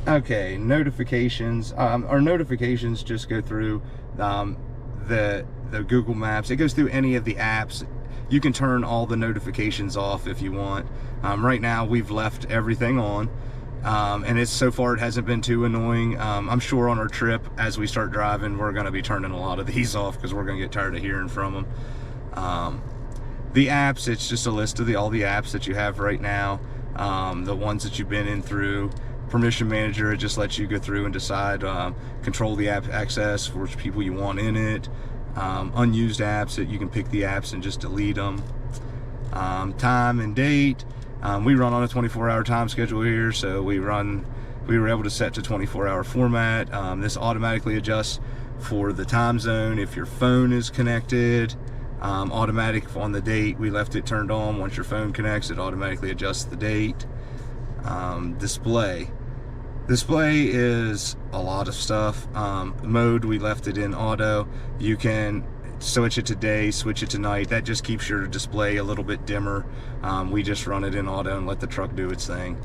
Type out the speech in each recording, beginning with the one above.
Okay, notifications. Our notifications just go through the Google Maps. It goes through any of the apps. You can turn all the notifications off if you want. Right now, we've left everything on, and so far it hasn't been too annoying. I'm sure on our trip, as we start driving, we're going to be turning a lot of these off because we're going to get tired of hearing from them. The apps, it's just a list of all the apps that you have right now, the ones that you've been in through. Permission manager, it just lets you go through and decide, control the app access for which people you want in it. Unused apps, that you can pick the apps and just delete them. Time and date, we run on a 24-hour time schedule here, so we were able to set to 24-hour format. This automatically adjusts for the time zone if your phone is connected. Automatic on the date, we left it turned on. Once your phone connects, it automatically adjusts the date. Display is a lot of stuff. Mode, we left it in auto. You can switch it to day, switch it to night. That just keeps your display a little bit dimmer. We just run it in auto and let the truck do its thing.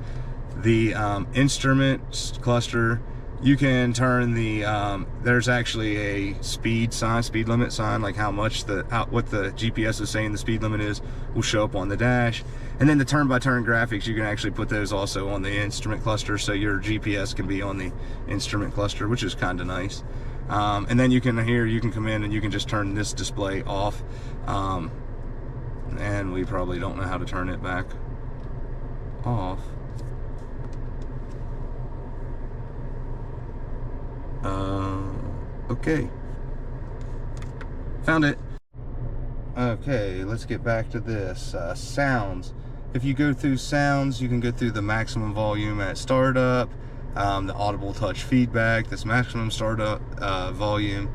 The instrument cluster, you can turn the there's actually a speed limit sign, like how much what the GPS is saying the speed limit is will show up on the dash. And then the turn-by-turn graphics, you can actually put those also on the instrument cluster, so your GPS can be on the instrument cluster, which is kind of nice. And then you can come in and you can just turn this display off. And we probably don't know how to turn it back off. Okay, found it. Okay, let's get back to this. Sounds. If you go through sounds, you can go through the maximum volume at startup, the audible touch feedback, this maximum startup volume.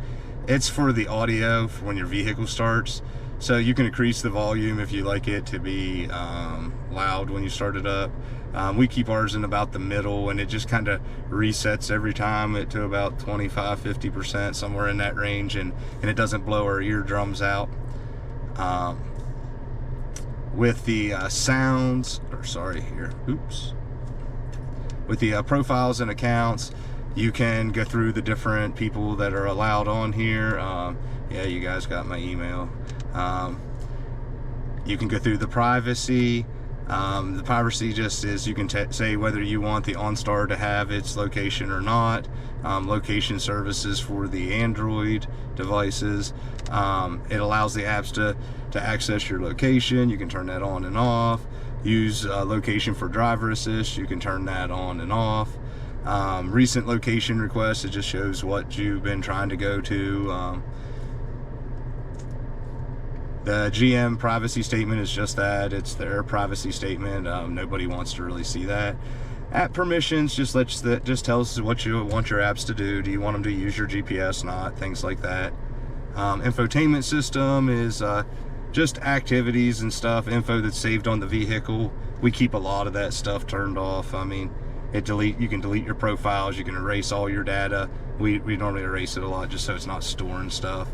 It's for the audio for when your vehicle starts. So you can increase the volume if you like it to be loud when you start it up. We keep ours in about the middle, and it just kind of resets every time to about 25-50%, somewhere in that range, and it doesn't blow our eardrums out. With the with the profiles and accounts, you can go through the different people that are allowed on here. Yeah, you guys got my email. You can go through the privacy. The privacy just is you can say whether you want the OnStar to have its location or not. Location services for the Android devices. It allows the apps to access your location. You can turn that on and off. Use location for driver assist. You can turn that on and off. Recent location requests, it just shows what you've been trying to go to. The GM privacy statement is just that. It's their privacy statement. Nobody wants to really see that. App permissions just tells us what you want your apps to do. Do you want them to use your GPS? Not things like that. Infotainment system is just activities and stuff. Info that's saved on the vehicle. We keep a lot of that stuff turned off. I mean, you can delete your profiles. You can erase all your data. We normally erase it a lot just so it's not storing stuff.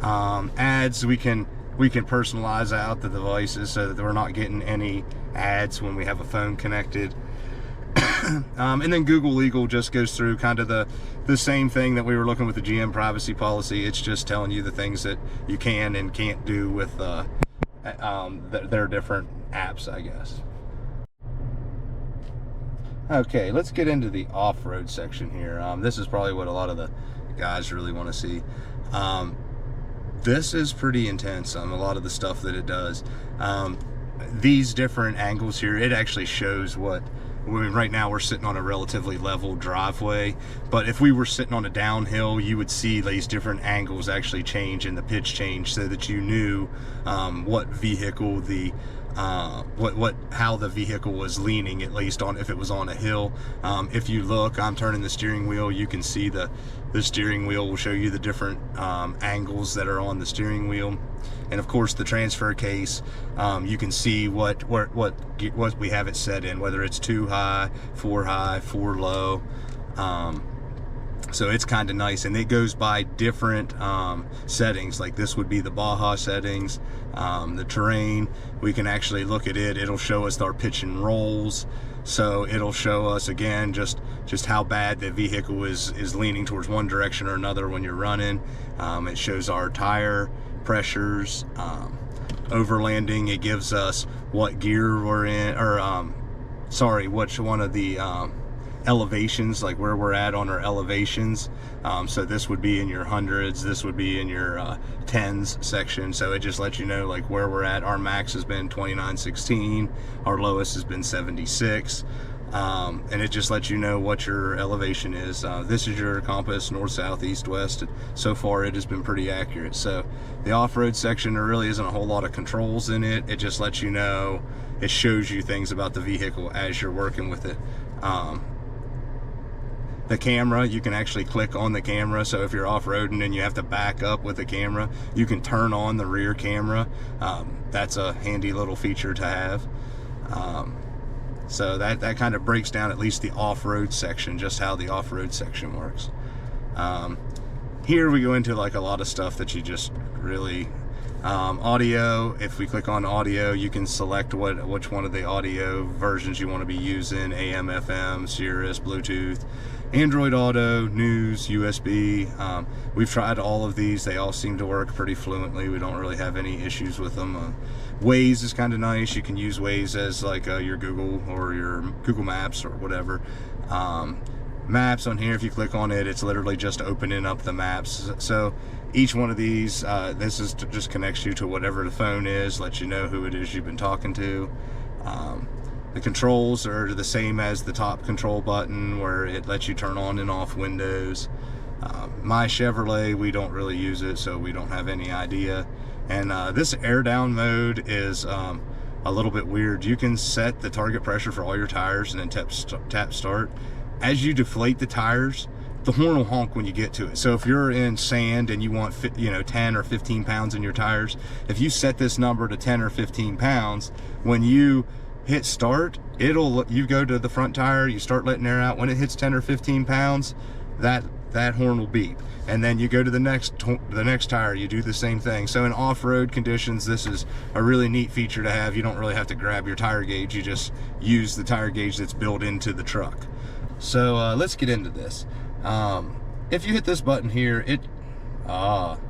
Ads, we can personalize out the devices so that we're not getting any ads when we have a phone connected. And then Google Legal just goes through kind of the same thing that we were looking with the GM privacy policy. It's just telling you the things that you can and can't do with their different apps, I guess. Okay, let's get into the off-road section here. This is probably what a lot of the guys really want to see. This is pretty intense, a lot of the stuff that it does. These different angles here, it actually shows right now we're sitting on a relatively level driveway, but if we were sitting on a downhill, you would see these different angles actually change and the pitch change so that you knew what vehicle how the vehicle was leaning, at least on if it was on a hill. If you look, I'm turning the steering wheel, you can see the steering wheel will show you the different angles that are on the steering wheel. And of course the transfer case, you can see what we have it set in, whether it's 2 high, 4 high, 4 low. So it's kind of nice, and it goes by different settings. Like this would be the Baja settings. The terrain, we can actually look at it. It'll show us our pitch and rolls. So it'll show us again just how bad the vehicle is leaning towards one direction or another when you're running. It shows our tire pressures, overlanding. It gives us what gear we're in, or which one of the elevations, like where we're at on our elevations. So this would be in your hundreds, this would be in your tens section. So it just lets you know like where we're at. Our max has been 2916, our lowest has been 76, and it just lets you know what your elevation is. This is your compass, north, south, east, west. So far it has been pretty accurate. So the off-road section, there really isn't a whole lot of controls in it. It just lets you know, it shows you things about the vehicle as you're working with it. The camera, you can actually click on the camera. So if you're off-roading and you have to back up with the camera, you can turn on the rear camera. That's a handy little feature to have. So that kind of breaks down at least the off-road section, just how the off-road section works. Here we go into like a lot of stuff that you just really, audio. If we click on audio, you can select which one of the audio versions you want to be using: AM, FM, Sirius, Bluetooth, Android Auto, News, USB. We've tried all of these. They all seem to work pretty fluently. We don't really have any issues with them. Waze is kind of nice. You can use Waze as like your Google or your Google Maps or whatever. Maps on here, if you click on it, it's literally just opening up the maps. So each one of these, this is just connects you to whatever the phone is, lets you know who it is you've been talking to. The controls are the same as the top control button, where it lets you turn on and off windows. My Chevrolet, we don't really use it, so we don't have any idea. And this air down mode is a little bit weird. You can set the target pressure for all your tires and then tap start. As you deflate the tires, the horn will honk when you get to it. So if you're in sand and you want 10 or 15 pounds in your tires, if you set this number to 10 or 15 pounds, when you hit start, you go to the front tire, you start letting air out. When it hits 10 or 15 pounds, that horn will beep. And then you go to the next tire, you do the same thing. So in off-road conditions, this is a really neat feature to have. You don't really have to grab your tire gauge, you just use the tire gauge that's built into the truck. So let's get into this. If you hit this button here,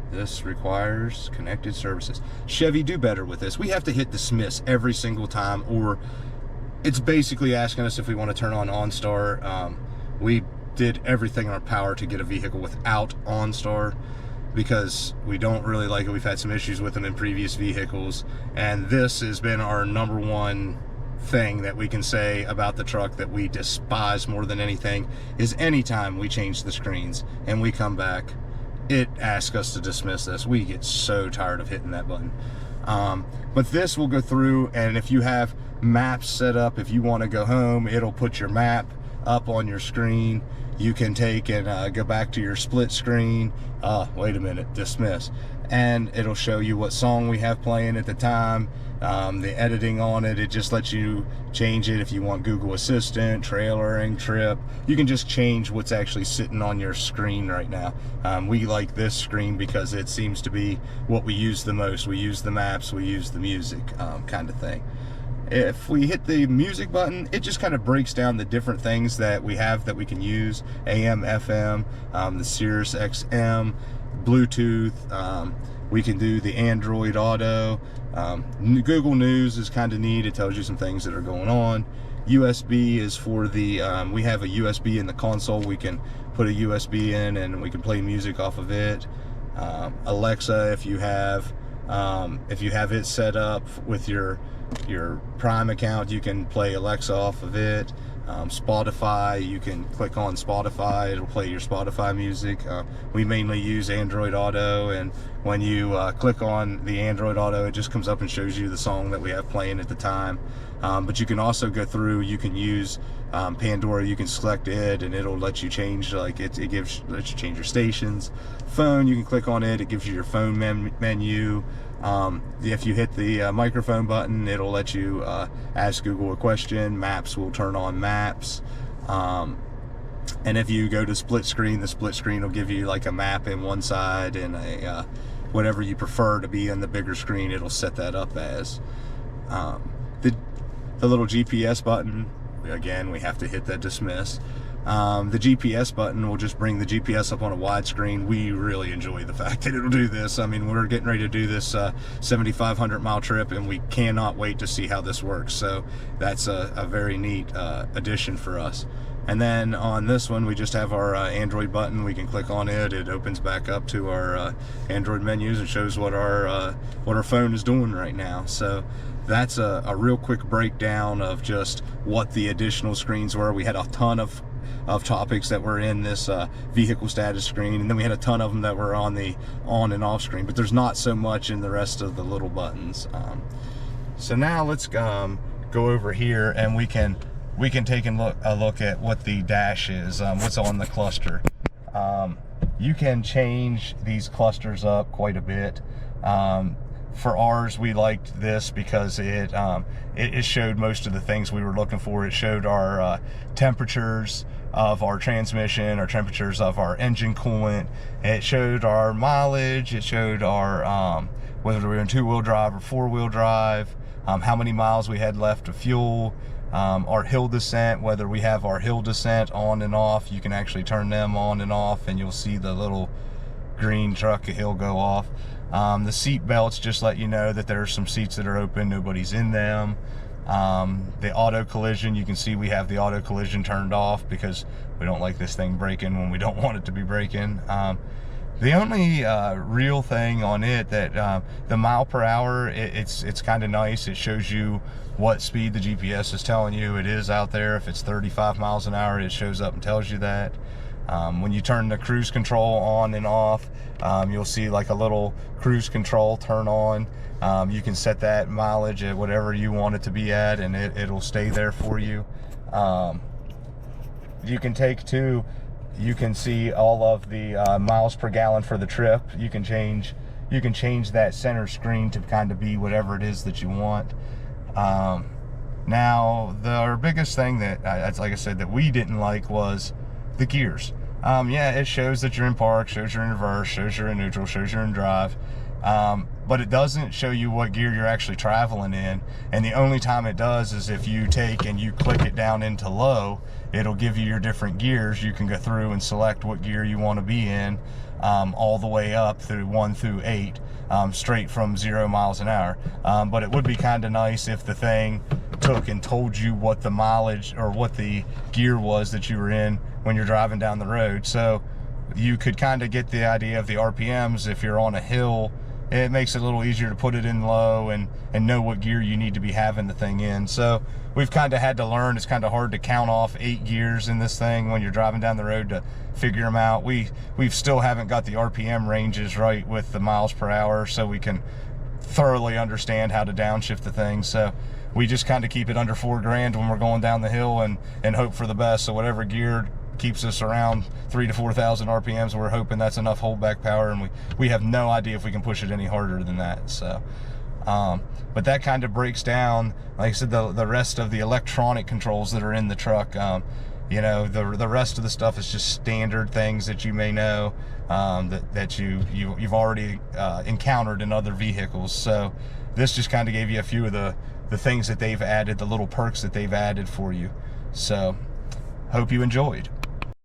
this requires connected services. Chevy, do better with this. We have to hit dismiss every single time, or it's basically asking us if we want to turn on OnStar. We did everything in our power to get a vehicle without OnStar because we don't really like it. We've had some issues with them in previous vehicles, and this has been our number one thing that we can say about the truck that we despise more than anything is anytime we change the screens and we come back, it asks us to dismiss this. We get so tired of hitting that button. But this will go through, and if you have maps set up, if you want to go home, it'll put your map up on your screen. You can take and go back to your split screen. Wait a minute, dismiss. And it'll show you what song we have playing at the time. The editing on it, it just lets you change it if you want Google Assistant, trailering, trip. You can just change what's actually sitting on your screen right now. We like this screen because it seems to be what we use the most. We use the maps, we use the music, kind of thing. If we hit the music button, it just kind of breaks down the different things that we have that we can use. AM, FM, the Sirius XM, Bluetooth. We can do the Android Auto. Google News is kind of neat. It tells you some things that are going on. USB is for the, we have a USB in the console. We can put a USB in and we can play music off of it. Alexa, if you have it set up with your Prime account, you can play Alexa off of it. Spotify, you can click on Spotify, it'll play your Spotify music. We mainly use Android Auto, and when you click on the Android Auto, it just comes up and shows you the song that we have playing at the time. But you can also go through, you can use Pandora, you can select it and it'll let you change, like lets you change your stations. Phone, you can click on it, it gives you your phone menu. If you hit the microphone button, it'll let you ask Google a question. Maps will turn on maps. And if you go to split screen, the split screen will give you like a map in one side and a whatever you prefer to be on the bigger screen, it'll set that up as. The little GPS button, again, we have to hit that dismiss. The GPS button will just bring the GPS up on a widescreen. We really enjoy the fact that it'll do this. I mean, we're getting ready to do this 7,500 mile trip, and we cannot wait to see how this works. So that's a very neat addition for us. And then on this one, we just have our Android button. We can click on it. It opens back up to our Android menus and shows what our phone is doing right now. So that's a real quick breakdown of just what the additional screens were. We had a ton of topics that were in this vehicle status screen, and then we had a ton of them that were on the on and off screen, but there's not so much in the rest of the little buttons. So now let's go over here, and we can take a look at what the dash is, what's on the cluster. You can change these clusters up quite a bit. For ours, we liked this because it showed most of the things we were looking for. It showed our temperatures of our transmission, our temperatures of our engine coolant. It showed our mileage. It showed our whether we were in 2-wheel drive or 4-wheel drive, how many miles we had left of fuel, our hill descent, whether we have our hill descent on and off. You can actually turn them on and off, and you'll see the little green truck hill go off. The seat belts just let you know that there are some seats that are open, nobody's in them. The auto collision, you can see we have the auto collision turned off because we don't like this thing braking when we don't want it to be braking. The only real thing on it that the mile per hour, it's kind of nice. It shows you what speed the GPS is telling you it is out there. If it's 35 miles an hour, it shows up and tells you that. When you turn the cruise control on and off, you'll see like a little cruise control turn on. You can set that mileage at whatever you want it to be at, and it'll stay there for you. You can you can see all of the miles per gallon for the trip. You can change that center screen to kind of be whatever it is that you want. Now, our biggest thing that, like I said, that we didn't like was the gears. Yeah, it shows that you're in park, shows you're in reverse, shows you're in neutral, shows you're in drive, but it doesn't show you what gear you're actually traveling in. And the only time it does is if you take and you click it down into low, it'll give you your different gears. You can go through and select what gear you want to be in, all the way up through 1 through 8, straight from 0 miles an hour. But it would be kind of nice if the thing took and told you what the mileage or what the gear was that you were in when you're driving down the road, so you could kind of get the idea of the RPMs. If you're on a hill, it makes it a little easier to put it in low and know what gear you need to be having the thing in. So we've kind of had to learn. It's kind of hard to count off 8 gears in this thing when you're driving down the road to figure them out. We've still haven't got the RPM ranges right with the miles per hour, so we can thoroughly understand how to downshift the thing. So we just kind of keep it under $4,000 when we're going down the hill and hope for the best. So whatever gear keeps us around 3,000 to 4,000 RPMs, we're hoping that's enough holdback power, and we have no idea if we can push it any harder than that. So but that kind of breaks down, like I said, the rest of the electronic controls that are in the truck. You know, the rest of the stuff is just standard things that you may know, that you've already encountered in other vehicles. So this just kind of gave you a few of the things that they've added, the little perks that they've added for you. So hope you enjoyed.